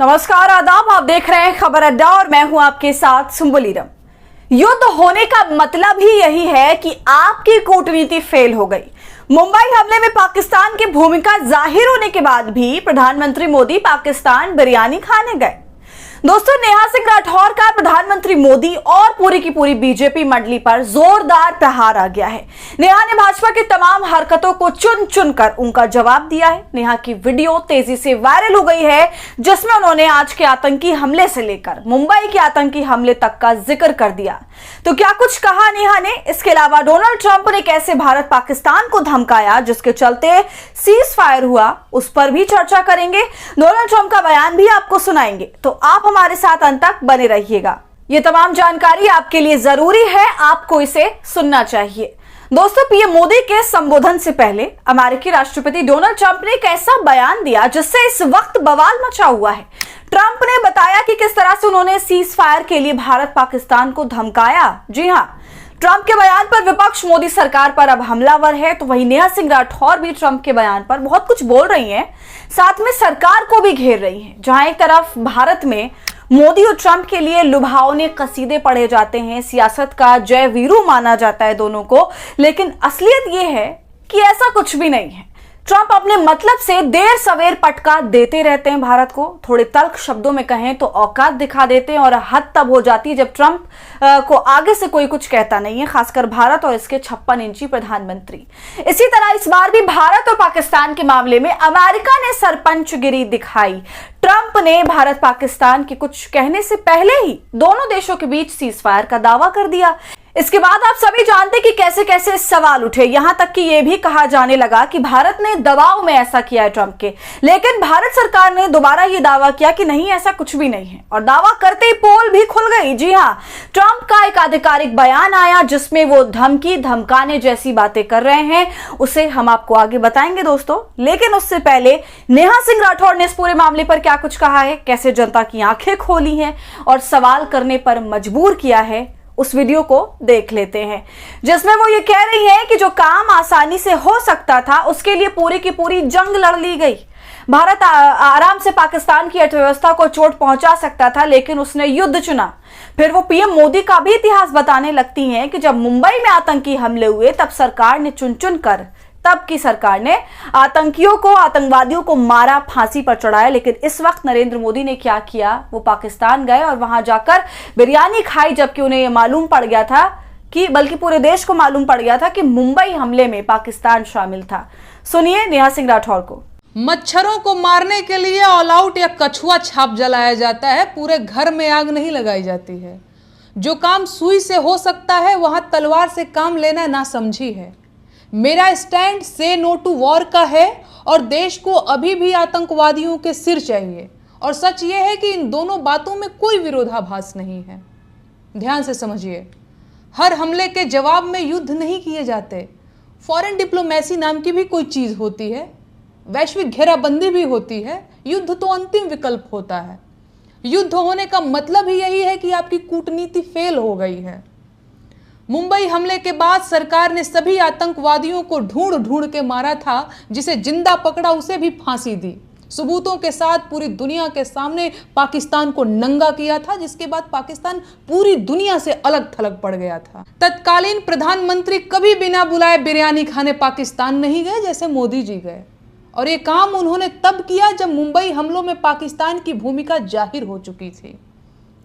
नमस्कार, आदाब। आप देख रहे हैं खबर अड्डा और मैं हूं आपके साथ सुम्बुलीरम। युद्ध होने का मतलब ही यही है कि आपकी कूटनीति फेल हो गई। मुंबई हमले में पाकिस्तान की भूमिका जाहिर होने के बाद भी प्रधानमंत्री मोदी पाकिस्तान बिरयानी खाने गए। दोस्तों, नेहा सिंह राठौर का प्रधानमंत्री मोदी और पूरी की पूरी बीजेपी मंडली पर जोरदार प्रहार आ गया है। नेहा ने भाजपा की तमाम हरकतों को चुन चुन कर उनका जवाब दिया है। नेहा की वीडियो तेजी से वायरल हो गई है, जिसमें उन्होंने आज के आतंकी हमले से लेकर मुंबई के आतंकी हमले तक का जिक्र कर दिया। तो क्या कुछ कहा नेहा ने? इसके अलावा डोनाल्ड ट्रंप ने कैसे भारत पाकिस्तान को धमकाया, जिसके चलते सीज फायर हुआ, उस पर भी चर्चा करेंगे। डोनाल्ड ट्रंप का बयान भी आपको सुनाएंगे, तो आप हमारे साथ अंत तक बने रहिएगा। ये तमाम जानकारी आपके लिए जरूरी है, आपको इसे सुनना चाहिए। दोस्तों, पीएम मोदी के संबोधन से पहले अमेरिकी राष्ट्रपति डोनाल्ड ट्रंप ने एक ऐसा बयान दिया जिससे इस वक्त बवाल मचा हुआ है। ट्रंप ने बताया कि किस तरह से उन्होंने सीज फायर के लिए भारत पाकिस्तान को धमकाया। जी हां, ट्रंप के बयान पर विपक्ष मोदी सरकार पर अब हमलावर है, तो वहीं नेहा सिंह राठौर भी ट्रंप के बयान पर बहुत कुछ बोल रही हैं, साथ में सरकार को भी घेर रही हैं। जहां एक तरफ भारत में मोदी और ट्रंप के लिए लुभावने कसीदे पढ़े जाते हैं, सियासत का जय वीरू माना जाता है दोनों को, लेकिन असलियत यह है कि ऐसा कुछ भी नहीं है। ट्रंप अपने मतलब से देर सवेर पटका देते रहते हैं भारत को। थोड़े तल्ख शब्दों में कहें तो औकात दिखा देते हैं, और हद तब हो जाती है जब ट्रंप को आगे से कोई कुछ कहता नहीं है, खासकर भारत और इसके 56 इंची प्रधानमंत्री। इसी तरह इस बार भी भारत और पाकिस्तान के मामले में अमेरिका ने सरपंचगिरी दिखाई। ट्रंप ने भारत पाकिस्तान के कुछ कहने से पहले ही दोनों देशों के बीच सीज फायर का दावा कर दिया। इसके बाद आप सभी जानते कि कैसे कैसे सवाल उठे, यहां तक कि यह भी कहा जाने लगा कि भारत ने दबाव में ऐसा किया है ट्रंप के। लेकिन भारत सरकार ने दोबारा ये दावा किया कि नहीं, ऐसा कुछ भी नहीं है, और दावा करते ही पोल भी खुल गई। जी हां, ट्रंप का एक आधिकारिक बयान आया जिसमें वो धमकी धमकाने जैसी बातें कर रहे हैं, उसे हम आपको आगे बताएंगे दोस्तों। लेकिन उससे पहले नेहा सिंह राठौर ने इस पूरे मामले पर क्या कुछ कहा है, कैसे जनता की आंखें खोली हैं और सवाल करने पर मजबूर किया है, उस वीडियो को देख लेते हैं, जिसमें वो ये कह रही है कि जो काम आसानी से हो सकता था उसके लिए पूरी की पूरी जंग लड़ ली गई। भारत आराम से पाकिस्तान की अर्थव्यवस्था को चोट पहुंचा सकता था, लेकिन उसने युद्ध चुना। फिर वो पीएम मोदी का भी इतिहास बताने लगती हैं कि जब मुंबई में आतंकी हमले हुए तब सरकार ने चुन चुन कर तब की सरकार ने आतंकियों को, आतंकवादियों को मारा, फांसी पर चढ़ाया। लेकिन इस वक्त नरेंद्र मोदी ने क्या किया, वो पाकिस्तान गए और वहां जाकर बिरयानी खाई, जबकि उन्हें यह मालूम पड़ गया था कि, बल्कि पूरे देश को मालूम पड़ गया था कि मुंबई हमले में पाकिस्तान शामिल था। सुनिए नेहा सिंह राठौर को। मच्छरों को मारने के लिए ऑल आउट या कछुआ छाप जलाया जाता है, पूरे घर में आग नहीं लगाई जाती है। जो काम सुई से हो सकता है वहां तलवार से काम लेना नासमझी है। मेरा स्टैंड से नो टू वॉर का है और देश को अभी भी आतंकवादियों के सिर चाहिए। और सच ये है कि इन दोनों बातों में कोई विरोधाभास नहीं है। ध्यान से समझिए, हर हमले के जवाब में युद्ध नहीं किए जाते। फॉरेन डिप्लोमेसी नाम की भी कोई चीज होती है, वैश्विक घेराबंदी भी होती है। युद्ध तो अंतिम विकल्प होता है। युद्ध होने का मतलब ही यही है कि आपकी कूटनीति फेल हो गई है। मुंबई हमले के बाद सरकार ने सभी आतंकवादियों को ढूंढ ढूंढ के मारा था, जिसे जिंदा पकड़ा उसे भी फांसी दी। सबूतों के साथ पूरी दुनिया के सामने पाकिस्तान को नंगा किया था, जिसके बाद पाकिस्तान पूरी दुनिया से अलग थलग पड़ गया था। तत्कालीन प्रधानमंत्री कभी बिना बुलाए बिरयानी खाने पाकिस्तान नहीं गए जैसे मोदी जी गए, और ये काम उन्होंने तब किया जब मुंबई हमलों में पाकिस्तान की भूमिका जाहिर हो चुकी थी।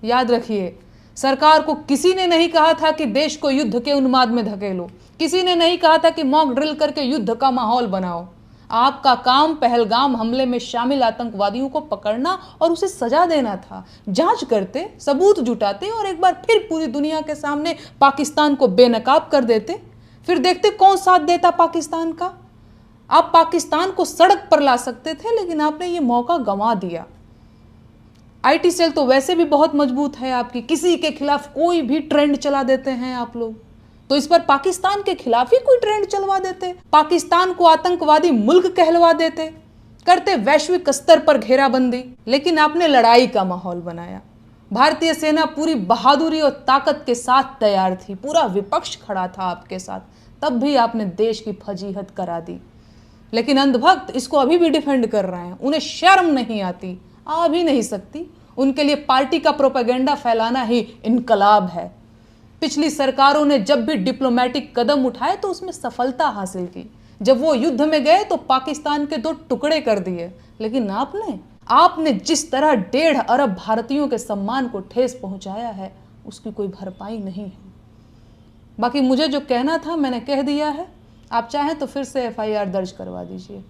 याद रखिए, सरकार को किसी ने नहीं कहा था कि देश को युद्ध के उन्माद में धकेलो। किसी ने नहीं कहा था कि मॉक ड्रिल करके युद्ध का माहौल बनाओ। आपका काम पहलगाम हमले में शामिल आतंकवादियों को पकड़ना और उसे सजा देना था। जांच करते, सबूत जुटाते और एक बार फिर पूरी दुनिया के सामने पाकिस्तान को बेनकाब कर देते। फिर देखते कौन साथ देता पाकिस्तान का। आप पाकिस्तान को सड़क पर ला सकते थे, लेकिन आपने ये मौका गंवा दिया। आईटी सेल तो वैसे भी बहुत मजबूत है आपकी, किसी के खिलाफ कोई भी ट्रेंड चला देते हैं आप लोग, तो इस पर पाकिस्तान के खिलाफ ही कोई ट्रेंड चलवा देते, पाकिस्तान को आतंकवादी मुल्क कहलवा देते, करते वैश्विक स्तर पर घेराबंदी। लेकिन आपने लड़ाई का माहौल बनाया। भारतीय सेना पूरी बहादुरी और ताकत के साथ तैयार थी, पूरा विपक्ष खड़ा था आपके साथ, तब भी आपने देश की फजीहत करा दी। लेकिन अंधभक्त इसको अभी भी डिफेंड कर रहे हैं, उन्हें शर्म नहीं आती। आ भी नहीं सकती। उनके लिए पार्टी का प्रोपेगेंडा फैलाना ही इनकलाब है। पिछली सरकारों ने जब भी डिप्लोमेटिक कदम उठाए तो उसमें सफलता हासिल की। जब वो युद्ध में गए तो पाकिस्तान के 2 टुकड़े कर दिए, लेकिन आपने जिस तरह 1.5 अरब भारतीयों के सम्मान को ठेस पहुंचाया है, उसकी कोई भरपाई नहीं है। बाकी मुझे जो कहना था मैंने कह दिया है। आप चाहें तो फिर से FIR दर्ज करवा दीजिए।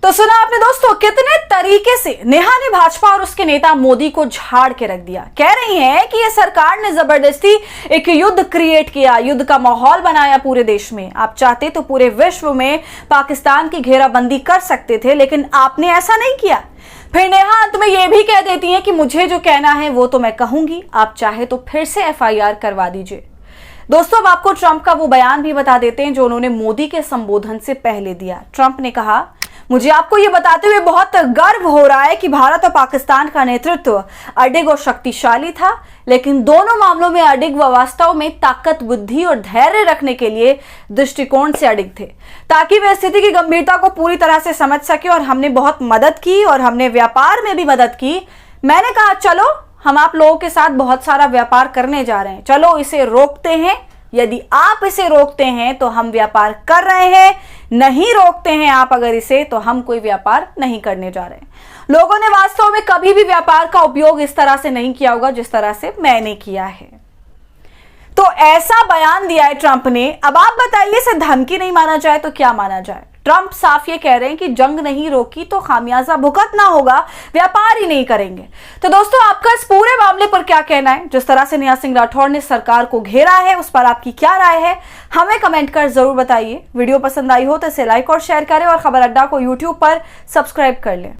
तो सुना आपने दोस्तों, कितने तरीके से नेहा ने भाजपा और उसके नेता मोदी को झाड़ के रख दिया। कह रही हैं कि ये सरकार ने जबरदस्ती एक युद्ध क्रिएट किया, युद्ध का माहौल बनाया पूरे देश में। आप चाहते तो पूरे विश्व में पाकिस्तान की घेराबंदी कर सकते थे, लेकिन आपने ऐसा नहीं किया। फिर नेहा अंत में ये भी कह देती हैं कि मुझे जो कहना है वो तो मैं कहूंगी, आप चाहे तो फिर से FIR करवा दीजिए। दोस्तों, अब आपको ट्रंप का वो बयान भी बता देते हैं जो उन्होंने मोदी के संबोधन से पहले दिया। ट्रंप ने कहा, मुझे आपको ये बताते हुए बहुत गर्व हो रहा है कि भारत और पाकिस्तान का नेतृत्व अडिग और शक्तिशाली था, लेकिन दोनों मामलों में अडिग वास्तव में ताकत, बुद्धि और धैर्य रखने के लिए दृष्टिकोण से अडिग थे, ताकि वे स्थिति की गंभीरता को पूरी तरह से समझ सके। और हमने बहुत मदद की और हमने व्यापार में भी मदद की। मैंने कहा, चलो हम आप लोगों के साथ बहुत सारा व्यापार करने जा रहे हैं, चलो इसे रोकते हैं। यदि आप इसे रोकते हैं तो हम व्यापार कर रहे हैं, नहीं रोकते हैं आप अगर इसे तो हम कोई व्यापार नहीं करने जा रहे हैं। लोगों ने वास्तव में कभी भी व्यापार का उपयोग इस तरह से नहीं किया होगा जिस तरह से मैंने किया है। तो ऐसा बयान दिया है ट्रंप ने। अब आप बताइए, इसे धमकी नहीं माना जाए तो क्या माना जाए? ट्रंप साफ ये कह रहे हैं कि जंग नहीं रोकी तो खामियाजा भुगतना होगा, व्यापार ही नहीं करेंगे। तो दोस्तों, आपका इस पूरे मामले पर क्या कहना है? जिस तरह से नेहा सिंह राठौर ने सरकार को घेरा है, उस पर आपकी क्या राय है? हमें कमेंट कर जरूर बताइए। वीडियो पसंद आई हो तो इसे लाइक और शेयर करें और खबर अड्डा को यूट्यूब पर सब्सक्राइब कर लें।